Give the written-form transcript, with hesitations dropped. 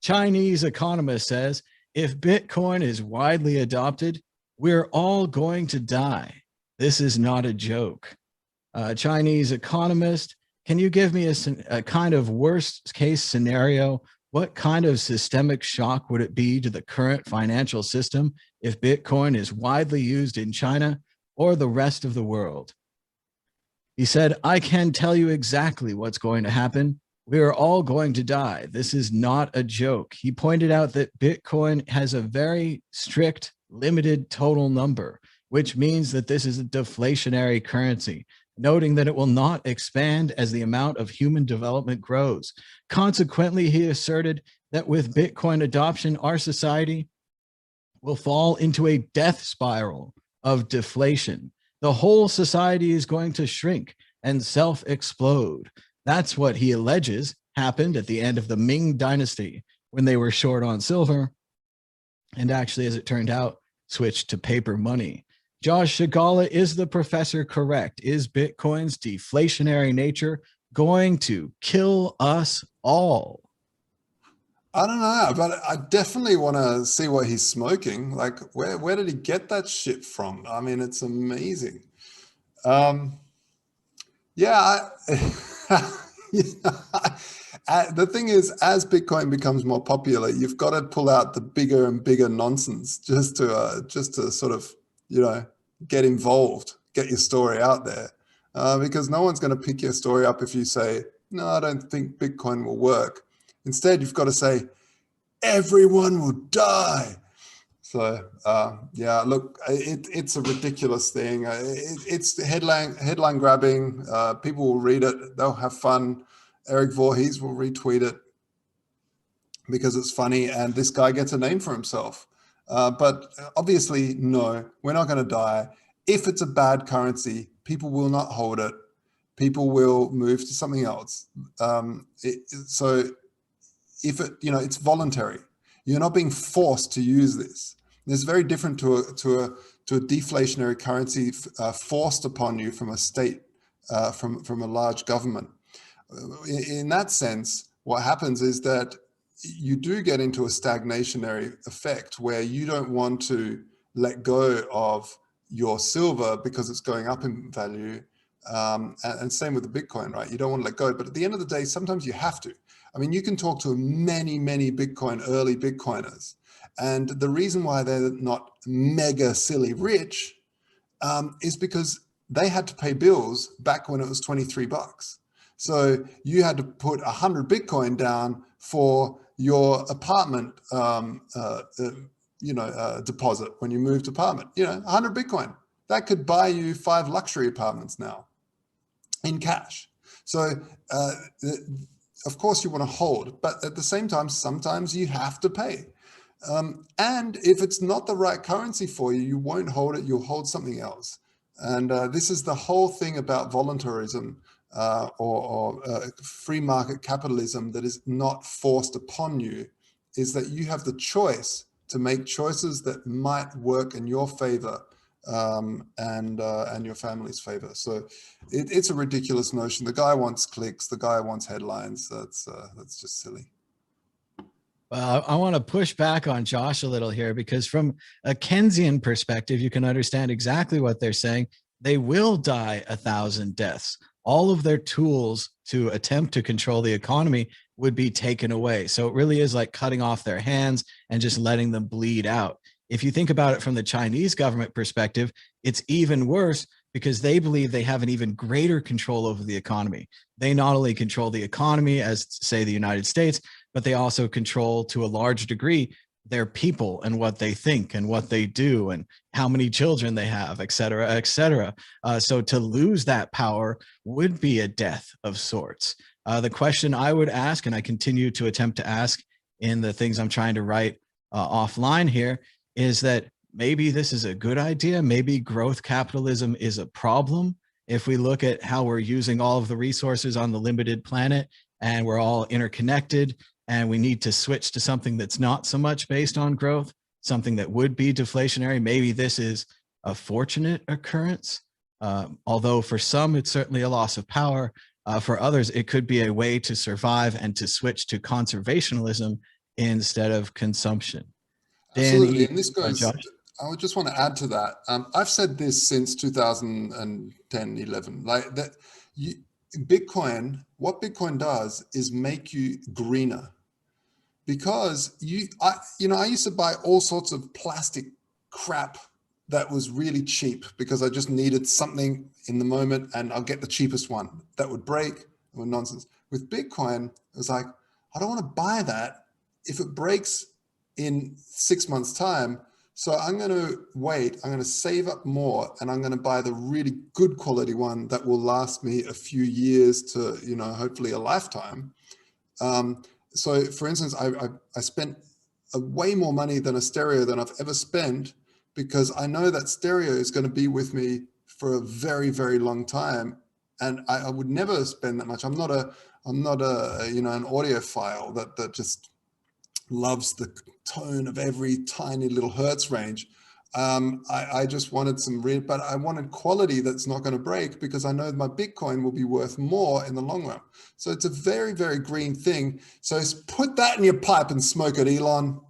Chinese economist says if Bitcoin is widely adopted, we're all going to die. This is not a joke. Chinese economist, can you give me a kind of worst case scenario? What kind of systemic shock would it be to the current financial system if Bitcoin is widely used in China or the rest of the world? He said, I can tell you exactly what's going to happen. We are all going to die. This is not a joke. He pointed out that Bitcoin has a very strict, limited total number, which means that this is a deflationary currency, noting that it will not expand as the amount of human development grows. Consequently, he asserted that with Bitcoin adoption, our society will fall into a death spiral of deflation. The whole society is going to shrink and self-explode. That's what he alleges happened at the end of the Ming Dynasty when they were short on silver and actually, as it turned out, switched to paper money. Josh Shigala, is the professor correct? Is Bitcoin's deflationary nature going to kill us all? I don't know, but I definitely want to see what he's smoking. Like, where did he get that shit from? I mean, it's amazing. Yeah, the thing is, as Bitcoin becomes more popular, you've got to pull out the bigger and bigger nonsense just to sort of, get involved, get your story out there, because no one's going to pick your story up if you say, no, I don't think Bitcoin will work. Instead, you've got to say, everyone will die. So yeah, look, it's a ridiculous thing. It's headline grabbing. People will read it. They'll have fun. Eric Voorhees will retweet it because it's funny, and this guy gets a name for himself. But obviously, no, we're not going to die. If it's a bad currency, people will not hold it. People will move to something else. So if it's voluntary. You're not being forced to use this. It's very different to a deflationary currency forced upon you from a state, from a large government. In that sense, what happens is that you do get into a stagnationary effect where you don't want to let go of your silver because it's going up in value. And same with the Bitcoin, right? You don't want to let go, but at the end of the day, sometimes you have to. I mean, you can talk to many early Bitcoiners, and the reason why they're not mega silly rich is because they had to pay bills back when it was 23 bucks. So you had to put 100 Bitcoin down for your apartment, deposit when you moved apartment. 100 Bitcoin that could buy you 5 luxury apartments now in cash. So of course you want to hold, but at the same time, sometimes you have to pay. And if it's not the right currency for you, you won't hold it, you'll hold something else. And this is the whole thing about voluntarism or free market capitalism that is not forced upon you, is that you have the choice to make choices that might work in your favor and your family's favor. So it's a ridiculous notion. The guy wants clicks. The guy wants headlines. That's just silly. Well, I want to push back on Josh a little here, because from a Keynesian perspective, you can understand exactly what they're saying. They will die 1,000 deaths. All of their tools to attempt to control the economy would be taken away. So it really is like cutting off their hands and just letting them bleed out. If you think about it from the Chinese government perspective, it's even worse because they believe they have an even greater control over the economy. They not only control the economy as, say, the United States, but they also control to a large degree their people and what they think and what they do and how many children they have, et cetera, et cetera. So to lose that power would be a death of sorts. The question I would ask, and I continue to attempt to ask in the things I'm trying to write offline here, is that maybe this is a good idea. Maybe growth capitalism is a problem. If we look at how we're using all of the resources on the limited planet and we're all interconnected, and we need to switch to something that's not so much based on growth, something that would be deflationary. Maybe this is a fortunate occurrence, although for some, it's certainly a loss of power. For others, it could be a way to survive and to switch to conservationism Yeah. instead of consumption. Absolutely. Danny, And this goes, Josh. I would just want to add to that. I've said this since 2010, 11, like that you, Bitcoin, what Bitcoin does is make you greener because I used to buy all sorts of plastic crap that was really cheap because I just needed something in the moment and I'll get the cheapest one that would break or nonsense. With Bitcoin, it was like, I don't want to buy that if it breaks in 6 months' time. So I'm going to wait, I'm going to save up more and I'm going to buy the really good quality one that will last me a few years to, hopefully a lifetime. So for instance, I spent way more money than a stereo than I've ever spent because I know that stereo is going to be with me for a very, very long time. And I would never spend that much. I'm not an audiophile that just loves the tone of every tiny little hertz range. I just wanted some real, but I wanted quality that's not going to break because I know my Bitcoin will be worth more in the long run. So it's a very, very green thing. So put that in your pipe and smoke it, Elon.